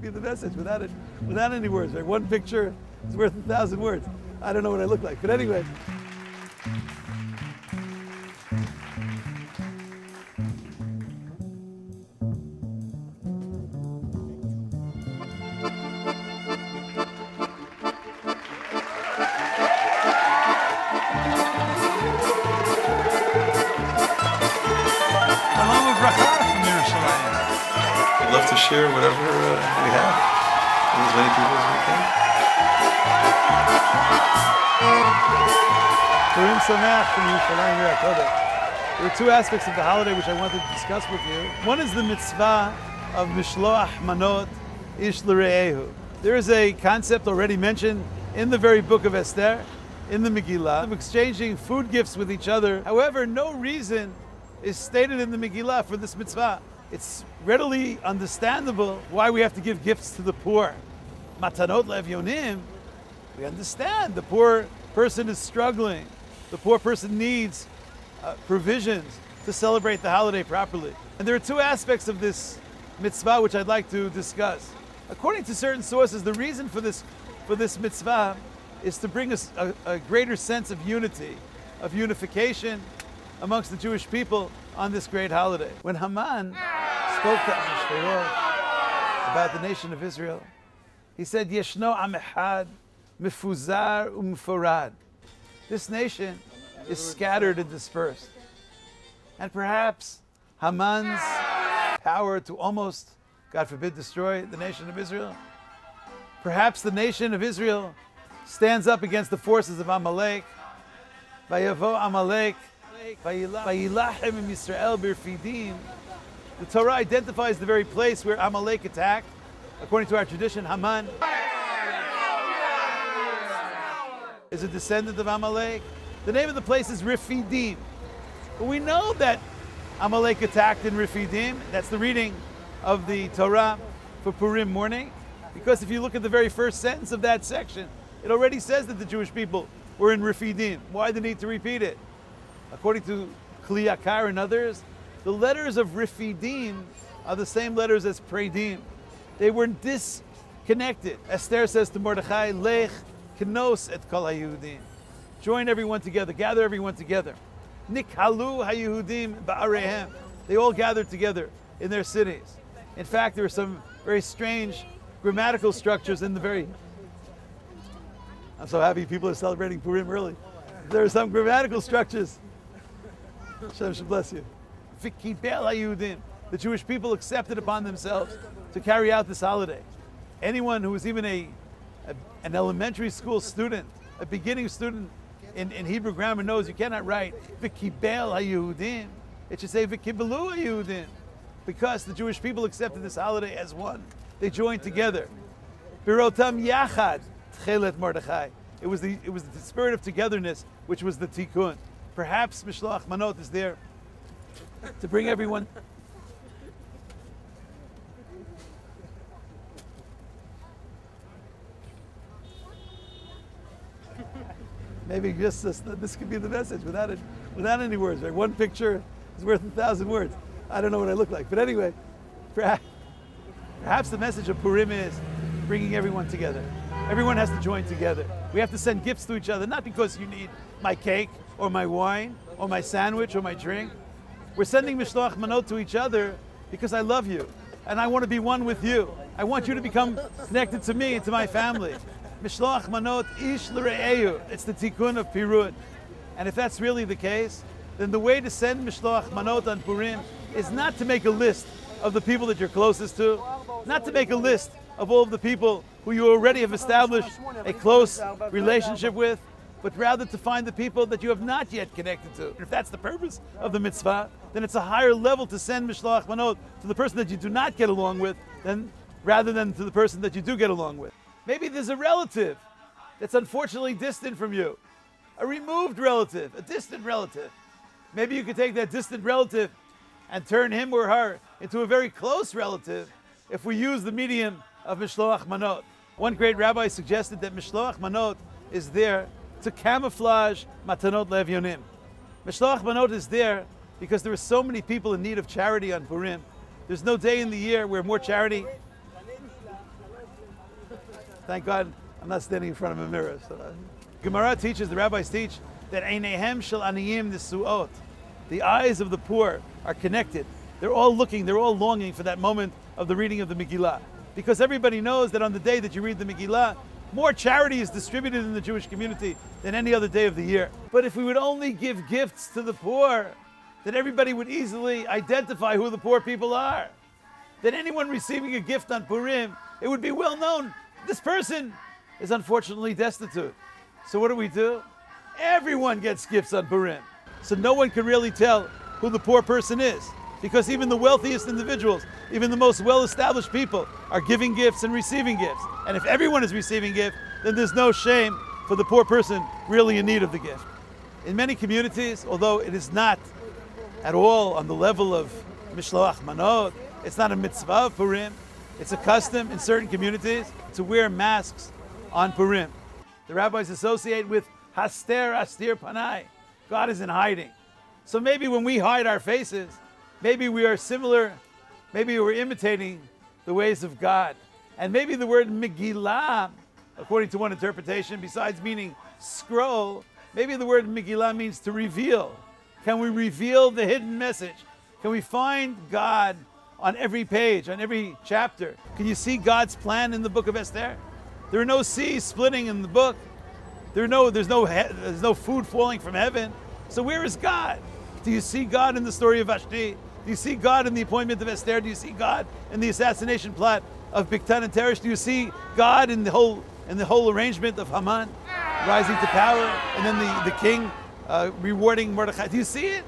be the message without any words. Right? One picture is worth 1,000 words. I don't know what I look like, but anyway. I'd love to share whatever we have with as many people as we can. Purim Sameach from Shalom. There are two aspects of the holiday which I wanted to discuss with you. One is the mitzvah of Mishloach Manot Ish L'Re'ehu. There is a concept already mentioned in the very book of Esther, in the Megillah, of exchanging food gifts with each other. However, no reason is stated in the Megillah for this mitzvah. It's readily understandable why we have to give gifts to the poor. Matanot le'evyonim, we understand the poor person is struggling. The poor person needs provisions to celebrate the holiday properly. And there are two aspects of this mitzvah which I'd like to discuss. According to certain sources, the reason for this mitzvah is to bring us a greater sense of unity, of unification amongst the Jewish people on this great holiday. When Haman spoke to Ahasuerus about the nation of Israel, he said, Yeshno am echad, mifuzar umforad. This nation is scattered and dispersed. And perhaps Haman's power to almost, God forbid, destroy the nation of Israel, perhaps the nation of Israel stands up against the forces of Amalek. Vayavo Amalek, vayilachem im Yisrael birfidim. The Torah identifies the very place where Amalek attacked. According to our tradition, Haman is a descendant of Amalek. The name of the place is Refidim. But we know that Amalek attacked in Refidim. That's the reading of the Torah for Purim morning. Because if you look at the very first sentence of that section, it already says that the Jewish people were in Refidim. Why the need to repeat it? According to Kli Yakar and others, the letters of Refidim are the same letters as Predim. They were disconnected. Esther says to Mordechai, Lech knos et kol hayudim. Join everyone together, gather everyone together. Nikhalu hayudim ba'arehem. They all gathered together in their cities. In fact, there are some very strange grammatical structures in the very... I'm so happy people are celebrating Purim early. There are some grammatical structures. Hashem should bless you. V'kibel hayudim. The Jewish people accepted upon themselves to carry out this holiday. Anyone who is even an elementary school student, a beginning student in Hebrew grammar knows you cannot write V'kibel hayudim. It should say V'kibelu hayudim, because the Jewish people accepted this holiday as one. They joined together. Birotam yachad tchelet Mordechai. It was the spirit of togetherness which was the tikkun. Perhaps Mishloach Manot is there to bring everyone. Maybe just this could be the message without any words. Right? One picture is worth 1,000 words. I don't know what I look like, but anyway, perhaps the message of Purim is bringing everyone together. Everyone has to join together. We have to send gifts to each other, not because you need my cake or my wine or my sandwich or my drink. We're sending Mishloach Manot to each other because I love you and I want to be one with you. I want you to become connected to me and to my family. Mishloach Manot Ish L'Re'ehu. It's the tikkun of Pirut. And if that's really the case, then the way to send Mishloach Manot on Purim is not to make a list of the people that you're closest to, not to make a list of all of the people who you already have established a close relationship with, but rather to find the people that you have not yet connected to. If that's the purpose of the mitzvah, then it's a higher level to send Mishloach Manot to the person that you do not get along with, rather than to the person that you do get along with. Maybe there's a relative that's unfortunately distant from you, a removed relative, a distant relative. Maybe you could take that distant relative and turn him or her into a very close relative if we use the medium of Mishloach Manot. One great rabbi suggested that Mishloach Manot is there to camouflage Matanot Le'evyonim. Mishloach Manot is there because there are so many people in need of charity on Purim. There's no day in the year where more charity Thank God I'm not standing in front of a mirror. So, Gemara teaches, the rabbis teach, that Eineihem shel aniyim nisuot. The eyes of the poor are connected. They're all looking, they're all longing for that moment of the reading of the Megillah. Because everybody knows that on the day that you read the Megillah, more charity is distributed in the Jewish community than any other day of the year. But if we would only give gifts to the poor, then everybody would easily identify who the poor people are. Then anyone receiving a gift on Purim, it would be well known, this person is unfortunately destitute. So what do? Everyone gets gifts on Purim. So no one can really tell who the poor person is, because even the wealthiest individuals, even the most well-established people are giving gifts and receiving gifts. And if everyone is receiving gifts, then there's no shame for the poor person really in need of the gift. In many communities, although it is not at all on the level of Mishloach Manot, it's not a mitzvah of Purim, it's a custom in certain communities to wear masks on Purim. The rabbis associate with Haster Astir Panai. God is in hiding. So maybe when we hide our faces, maybe we are similar, maybe we're imitating the ways of God. And maybe the word Megillah, according to one interpretation, besides meaning scroll, maybe the word Megillah means to reveal. Can we reveal the hidden message? Can we find God on every page, on every chapter? Can you see God's plan in the book of Esther? There are no seas splitting in the book. There's no food falling from heaven. So where is God? Do you see God in the story of Vashti? Do you see God in the appointment of Esther? Do you see God in the assassination plot of Bigtan and Teresh? Do you see God in the whole arrangement of Haman rising to power, and then the king rewarding Mordechai? Do you see it?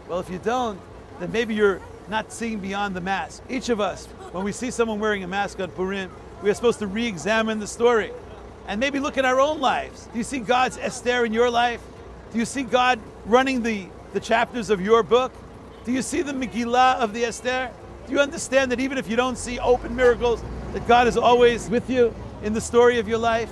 Well, if you don't, then maybe you're not seeing beyond the mask. Each of us, when we see someone wearing a mask on Purim, we are supposed to re-examine the story and maybe look at our own lives. Do you see God's Esther in your life? Do you see God running the chapters of your book? Do you see the Megillah of the Esther? Do you understand that even if you don't see open miracles, that God is always with you in the story of your life?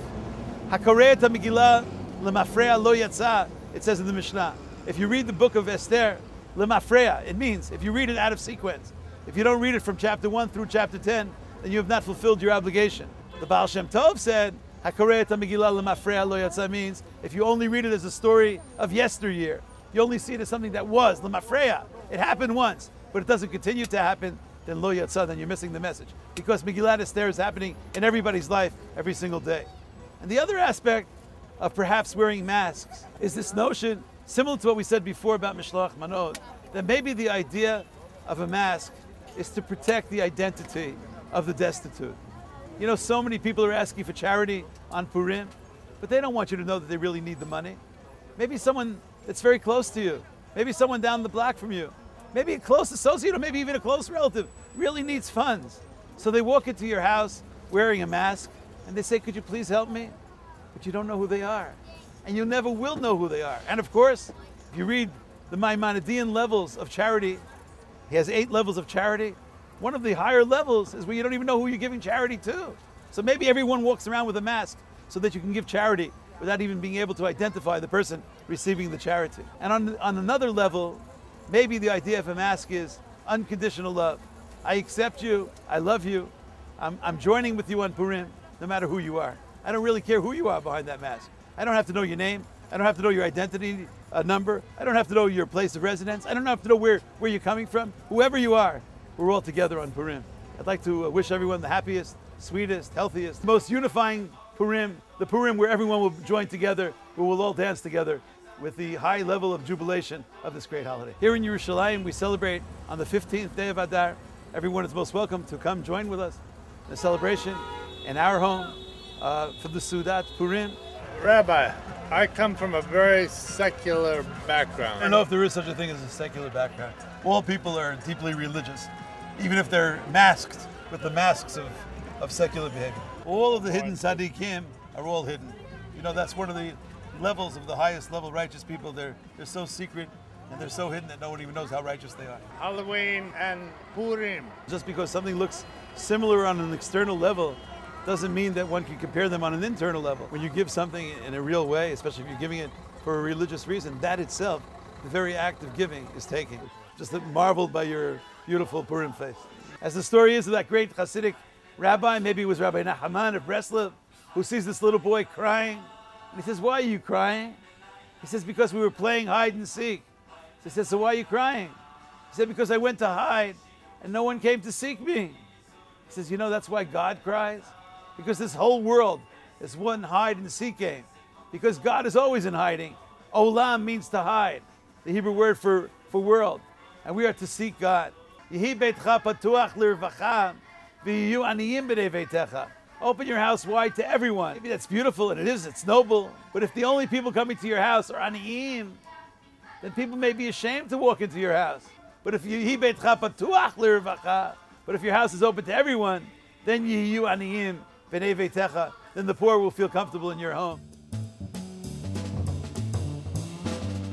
Hakoreh et Megillah lemafreya lo yatsa, it says in the Mishnah. If you read the book of Esther, lemafreya, it means if you read it out of sequence, if you don't read it from chapter 1 through chapter 10, then you have not fulfilled your obligation. The Baal Shem Tov said, Hakoreh et Megillah lemafreya lo yatsa means if you only read it as a story of yesteryear, you only see it as something that was, lemafreya. It happened once, but it doesn't continue to happen, then lo yatsa, then you're missing the message. Because Megillat Esther is happening in everybody's life every single day. And the other aspect of perhaps wearing masks is this notion, similar to what we said before about Mishloach Manot, that maybe the idea of a mask is to protect the identity of the destitute. You know, so many people are asking for charity on Purim, but they don't want you to know that they really need the money. Maybe someone that's very close to you, maybe someone down the block from you, maybe a close associate or maybe even a close relative really needs funds. So they walk into your house wearing a mask and they say, could you please help me? But you don't know who they are. And you never will know who they are. And of course, if you read the Maimonidean levels of charity, he has 8 levels of charity. One of the higher levels is where you don't even know who you're giving charity to. So maybe everyone walks around with a mask so that you can give charity without even being able to identify the person receiving the charity. And on another level, maybe the idea of a mask is unconditional love. I accept you, I love you, I'm joining with you on Purim, no matter who you are. I don't really care who you are behind that mask. I don't have to know your name, I don't have to know your identity number, I don't have to know your place of residence, I don't have to know where you're coming from. Whoever you are, we're all together on Purim. I'd like to wish everyone the happiest, sweetest, healthiest, most unifying Purim, the Purim where everyone will join together, where we'll all dance together with the high level of jubilation of this great holiday. Here in Yerushalayim, we celebrate on the 15th day of Adar. Everyone is most welcome to come join with us in a celebration in our home for the Sudat Purim. Rabbi, I come from a very secular background. I don't know if there is such a thing as a secular background. All people are deeply religious, even if they're masked with the masks of secular behavior. All of the hidden tzaddikim are all hidden. You know, that's one of the levels of the highest level righteous people. They're so secret and they're so hidden that no one even knows how righteous they are. Halloween and Purim. Just because something looks similar on an external level doesn't mean that one can compare them on an internal level. When you give something in a real way, especially if you're giving it for a religious reason, that itself, the very act of giving, is taking. Just marveled by your beautiful Purim face. As the story is of that great Hasidic rabbi, maybe it was Rabbi Nahaman of Breslov, who sees this little boy crying. And he says, why are you crying? He says, because we were playing hide and seek. He says, so why are you crying? He said, because I went to hide and no one came to seek me. He says, you know, that's why God cries? Because this whole world is one hide and seek game. Because God is always in hiding. Olam means to hide, the Hebrew word for world. And we are to seek God. Open your house wide to everyone. Maybe that's beautiful, and it is, it's noble. But if the only people coming to your house are aniyim, then people may be ashamed to walk into your house. But if your house is open to everyone, then the poor will feel comfortable in your home.